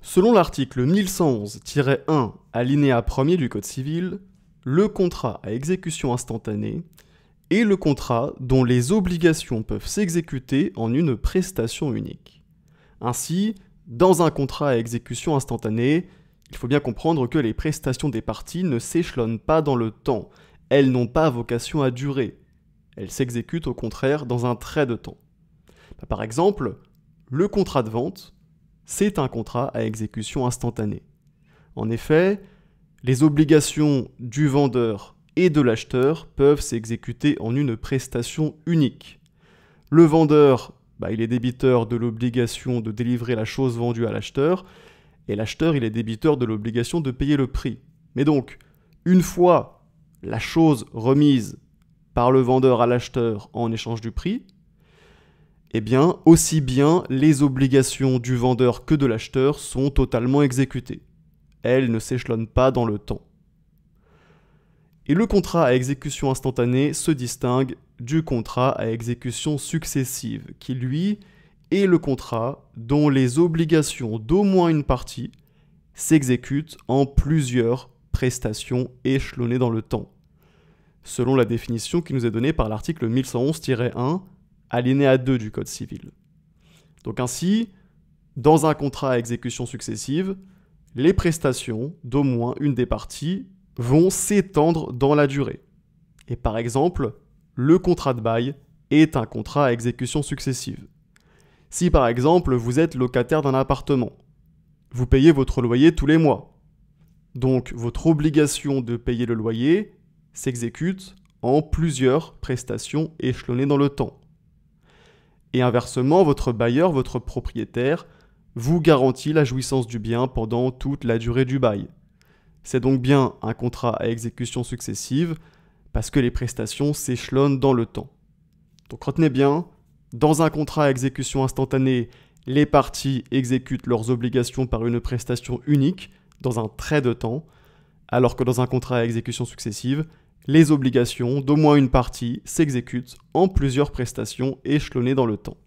Selon l'article 1111-1 alinéa 1er du Code civil, le contrat à exécution instantanée est le contrat dont les obligations peuvent s'exécuter en une prestation unique. Ainsi, dans un contrat à exécution instantanée, il faut bien comprendre que les prestations des parties ne s'échelonnent pas dans le temps, elles n'ont pas vocation à durer, elles s'exécutent au contraire dans un trait de temps. Par exemple, le contrat de vente, c'est un contrat à exécution instantanée. En effet, les obligations du vendeur et de l'acheteur peuvent s'exécuter en une prestation unique. Le vendeur, il est débiteur de l'obligation de délivrer la chose vendue à l'acheteur, et l'acheteur, il est débiteur de l'obligation de payer le prix. Mais donc, une fois la chose remise par le vendeur à l'acheteur en échange du prix, eh bien, aussi bien les obligations du vendeur que de l'acheteur sont totalement exécutées. Elles ne s'échelonnent pas dans le temps. Et le contrat à exécution instantanée se distingue du contrat à exécution successive, qui lui est le contrat dont les obligations d'au moins une partie s'exécutent en plusieurs prestations échelonnées dans le temps, selon la définition qui nous est donnée par l'article 1111-1, alinéa 2 du Code civil. Donc ainsi, dans un contrat à exécution successive, les prestations d'au moins une des parties vont s'étendre dans la durée. Et par exemple, le contrat de bail est un contrat à exécution successive. Si par exemple vous êtes locataire d'un appartement, vous payez votre loyer tous les mois. Donc votre obligation de payer le loyer s'exécute en plusieurs prestations échelonnées dans le temps. Et inversement, votre bailleur, votre propriétaire, vous garantit la jouissance du bien pendant toute la durée du bail. C'est donc bien un contrat à exécution successive parce que les prestations s'échelonnent dans le temps. Donc retenez bien, dans un contrat à exécution instantanée, les parties exécutent leurs obligations par une prestation unique dans un trait de temps, alors que dans un contrat à exécution successive, les obligations d'au moins une partie s'exécutent en plusieurs prestations échelonnées dans le temps.